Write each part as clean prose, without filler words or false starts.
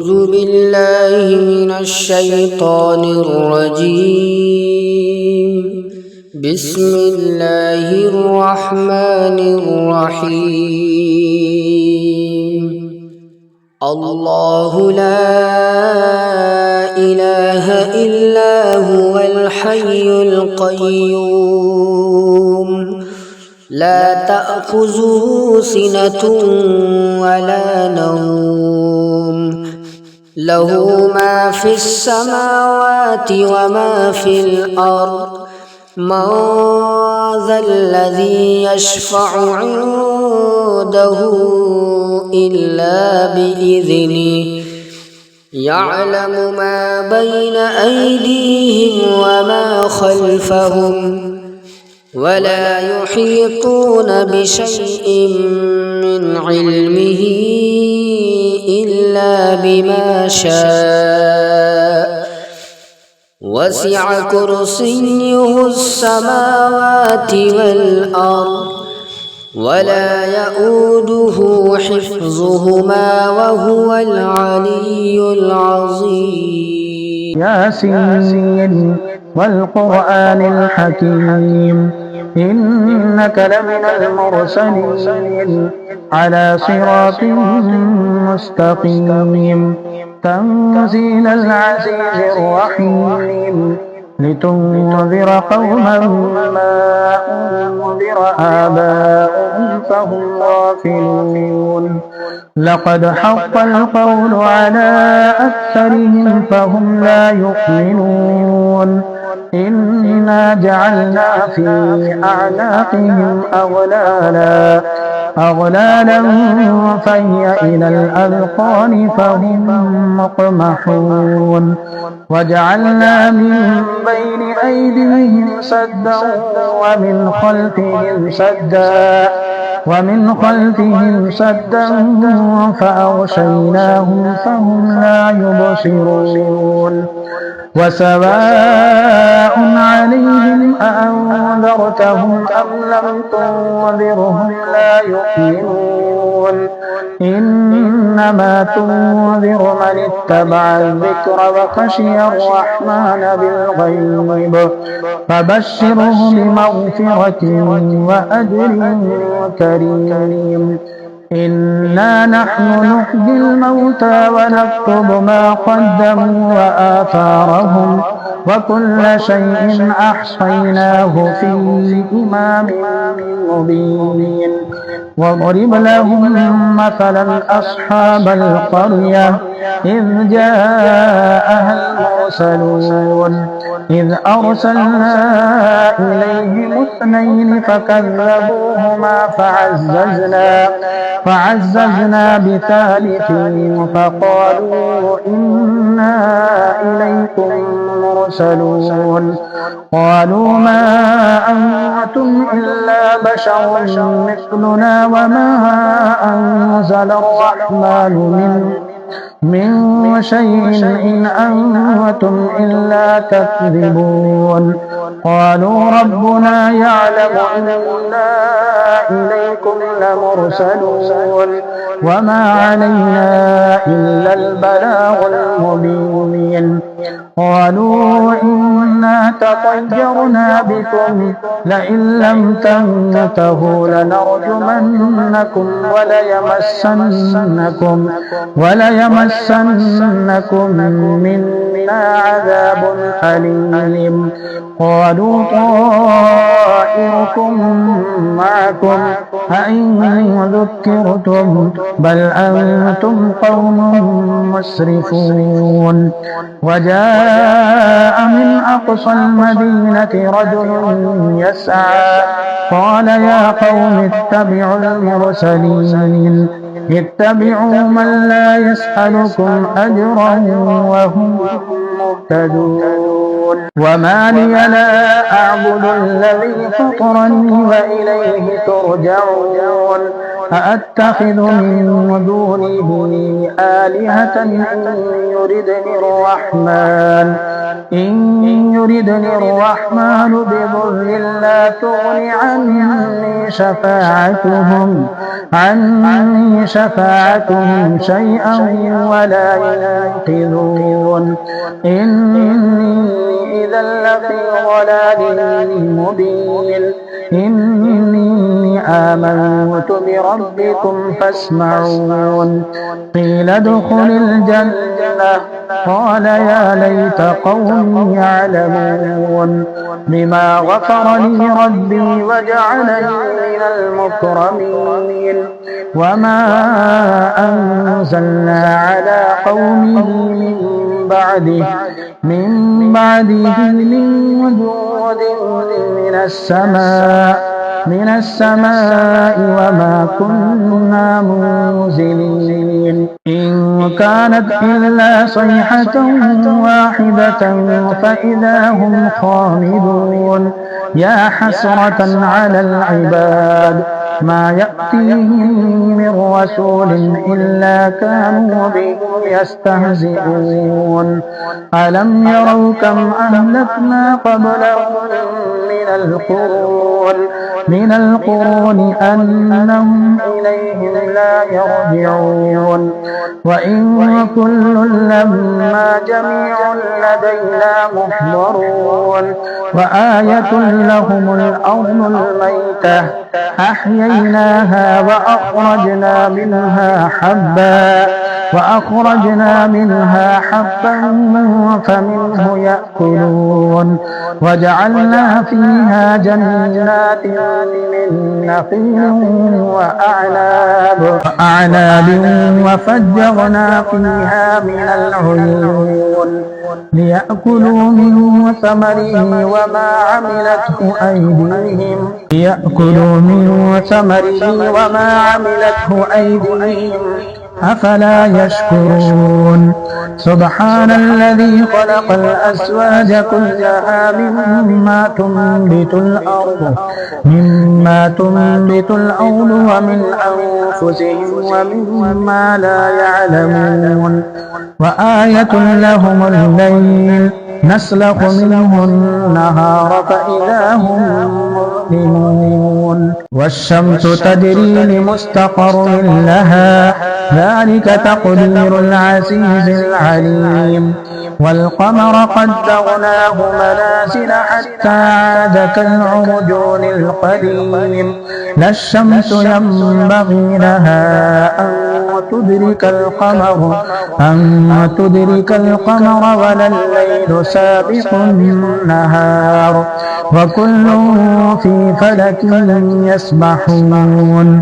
أعوذ بالله من الشيطان الرجيم. بسم الله الرحمن الرحيم. الله لا إله إلا هو الحي القيوم لا تأخذه سنة ولا نوم له ما في السماوات وما في الأرض من ذا الذي يشفع عنده إلا بإذنه يعلم ما بين أيديهم وما خلفهم ولا يحيطون بشيء من علمه إلا بما شاء وسع كرسيه السماوات والأرض ولا يؤوده حفظهما وهو العلي العظيم. ياسين والقرآن الحكيم إنك لمن المرسلين على صراط مستقيم تنزيل العزيز الرحيم لتنذر قوما ما أنذر آباؤهم فهم غافلون لقد حق القول على أكثرهم فهم لا يؤمنون إنا جعلنا في أعناقهم أغلالا فهي إلى الأذقان فهم مقمحون وجعلنا من بين أيديهم سدا ومن خلفهم سدا فأغشيناهم فهم لا يبصرون وسواء عليهم أأنذرتهم أم لم تنذرهم لا يؤمنون إنما تنذر من اتبع الذكر وخشي الرحمن بالغيب فبشره بمغفرة وأجر كريم. إنا نحن نحيي الموتى ونكتب ما قدموا وآثارهم وكل شيء أحصيناه في إمام مبين واضرب لهم مثلا أصحاب القرية إذ جاءها المرسلون إذ أرسلنا إليهم اثنين فكذبوهما فعززنا بثالث فقالوا إنا إليكم مرسلون قالوا ما أنتم إلا بشر مثلنا وما أنزل الرحمن من شيء إن أنتم إلا تكذبون قالوا ربنا يعلم إنا إليكم لمرسلون وما علينا إلا البلاغ المبين قالوا إنا تطيرنا بكم لئن لم تنتهوا لنرجمنكم وليمسنكم منا عذاب أليم قالوا طائركم معكم أئن ذكرتم بل أنتم قوم مسرفون وجاء من أقصى المدينة رجل يسعى قال يا قوم اتبعوا المرسلين اتبعوا من لا يسألكم أجرا وهم مهتدون وما لي لا أعبد الذي فطرني وإليه ترجعون أأتخذ من دونه آلهة إن يردني الرحمن إن يردني الرحمن بضر لا تغن عني شفاعتهم شيئا ولا ينقذون إني إذا لفي ضلال مبين إني آمنت بربكم فاسمعون قيل ادخل الجنة قال يا ليت قومي يعلمون بما غفر لي ربي وجعلني من المكرمين وما أنزلنا على قومه من بعده من وجود من السماء وما كنا منزلين إن كانت إلا صيحة واحدة فإذا هم خامدون يا حسرة على العباد ما يأتيهم من رسول إلا كانوا به يستهزئون ألم يروا كم أهلكنا قبلهم من القرون أنهم إليهم لا يرجعون وإن كل لما جميع لدينا محضرون وآية لهم الأرض الميتة أحييناها وأخرجنا منها حبا فمنه يأكلون وجعلنا فيها جنات من نخيل وأعناب وفجرنا فيها من العيون ليأكلوا من ثمره وما عملته أيديهم أفلا يشكرون سبحان الذي خلق الأزواج كلها مما تنبت الأرض ومن أنفسهم ومما لا يعلمون وآية لهم الليل نسلخ منه النهار فإذا هم مظلمون والشمس تجري لمستقر لها ذلك تقدير العزيز العليم والقمر قدرناه منازل حتى عاد كالعرجون القديم لا الشمس ينبغي لها أن تدرك القمر ولا الليل سابق النهار وكل في فلك يسبحون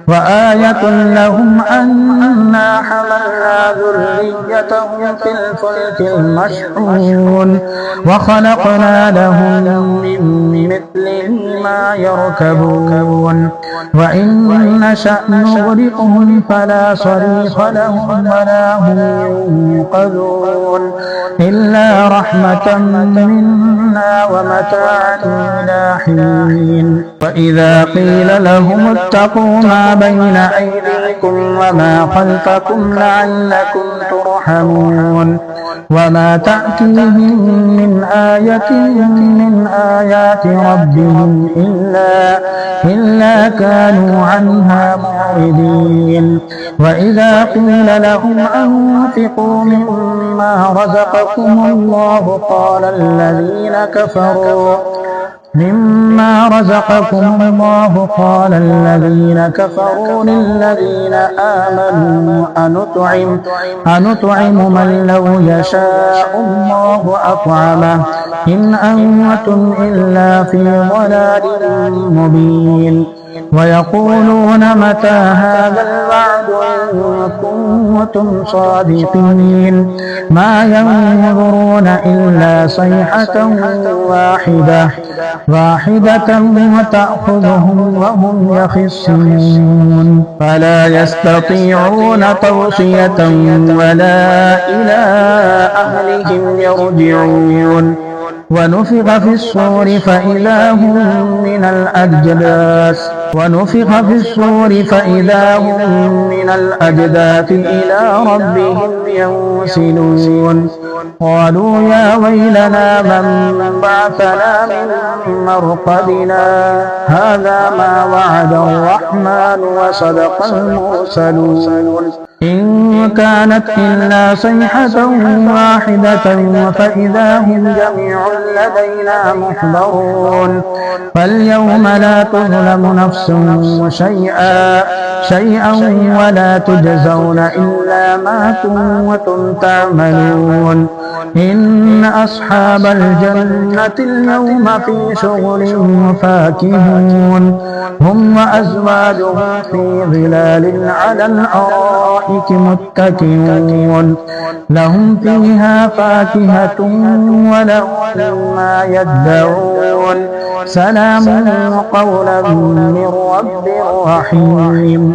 وآية لهم أنا حملنا ذريتهم في الفلك المشحون وخلقنا لهم من مثله ما يركبون وإن نشأ نغرقهم فلا صريخ لهم ولا هم ينقذون إلا رحمة منا ومتاعا إلى حين وإذا قيل لهم اتقوا ما بين أيديكم وما خلفكم لعلكم ترحمون وما تأتيهم من آية من آيات ربهم إلا كانوا عنها معرضين وإذا قيل لهم أنفقوا مما رزقكم الله قال الذين كفروا للذين آمنوا أنطعم من لو يشاء الله أطعمه إن أنتم إلا في ضلال مبين ويقولون متى هذا الوعد إن كنتم صادقين ما ينظرون إلا صيحة واحدة وتأخذهم وهم يخصمون فلا يستطيعون توصية ولا إلى أهلهم يرجعون ونفخ في الصور فإذا هم من الأجداث إلى ربهم ينسلون قالوا يا ويلنا من بعثنا من مرقدنا هذا ما وعد الرحمن وصدق المرسلون إن كانت إلا صيحة واحدة فإذا هم جميع لدينا محضرون فاليوم لا تظلم نفس شيئا ولا تجزون إلا ما كنتم تعملون إن أصحاب الجنة اليوم في شغل فاكهون هم وأزواجهم في ظلال على الأرائك متكئون لهم فيها فاكهة ولهم ما يدعون سلام قولا من رب رحيم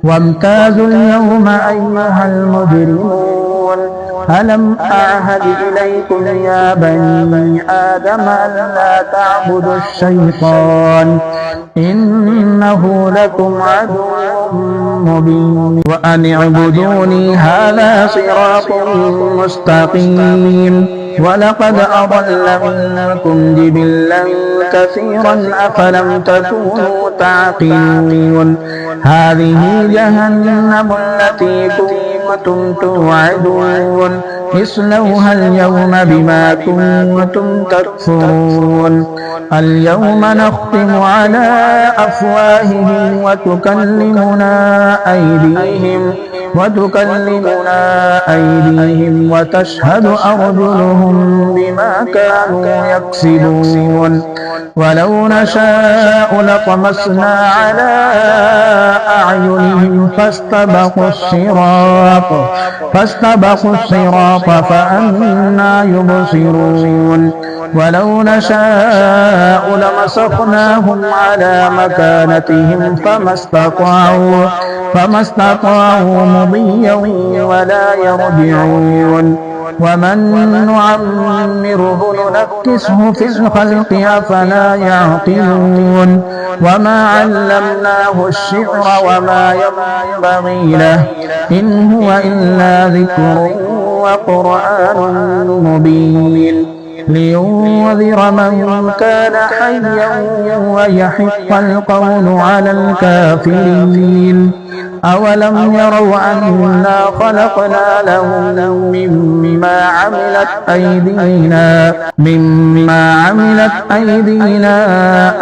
وامتازوا اليوم أيها المجرمون ألم أعهد إليكم يا بني آدم ألا تعبدوا الشيطان إنه لكم عدو مبين وأن اعبدوني هذا صراط مستقيم ولقد أضل منكم جبلا كثيرا أفلم تكونوا تعقلون هذه جهنم التي كنتم توعدون اصلوها اليوم بما كنتم تكفرون اليوم نختم على أفواههم وتكلمنا أيديهم وتشهد أرجلهم بما كانوا يكسبون ولو نشاء لطمسنا على أعينهم فاستبقوا الصراط فأنى يبصرون ولو نشاء لمسخناهم على مكانتهم فما استطاعوا مضيا ولا يرجعون ومن نعمره ننكسه في الخلق أفلا يعقلون وما علمناه الشعر وما ينبغي له إن هو إلا ذكر وقرآن مبين لينذر من كان حيا ويحق القول على الكافرين أولم يروا أنا خلقنا لهم مما عملت أيدينا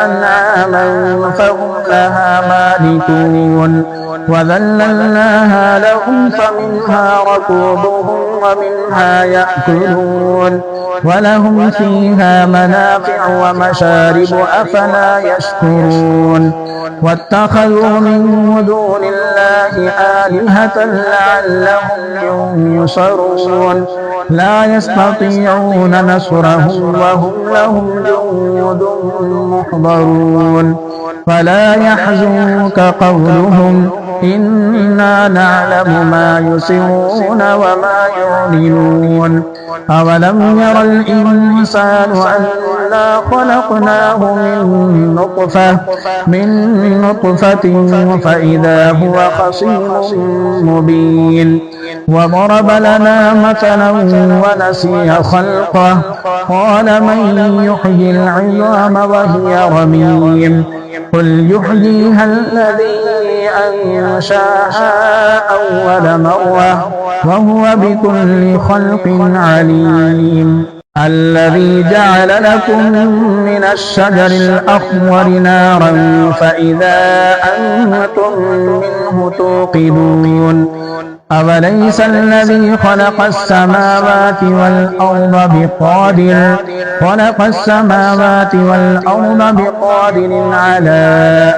أنعاما فهم لها مالكون وذللناها لهم فمنها ركوبهم ومنها يأكلون ولهم فيها منافع ومشارب أفلا يشكرون واتخذوا من دون الله آلهة لعلهم ينصرون لا يستطيعون نصرهم وهم لهم جند محضرون فلا يحزنك قولهم إنا نعلم ما يسرون وما يعلنون أولم ير الإنسان أنا خلقناه من نطفة فإذا هو خصيم مبين وضرب لنا مثلا ونسي خلقه قال من يحيي العظام وهي رميم قل يحييها الذي أنشاها أول مرة وهو بكل خلق عليم الذي جعل لكم من الشجر الأخضر نارا فإذا أنتم منه توقدون أوليس الذي خلق السماوات والأرض بقادر على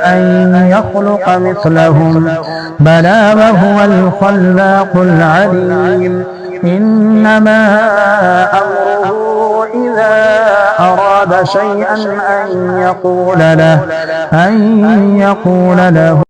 أن يخلق مثلهم بلى وهو الخلاق العليم إنما أمره إذا أراد شيئا أن يقول له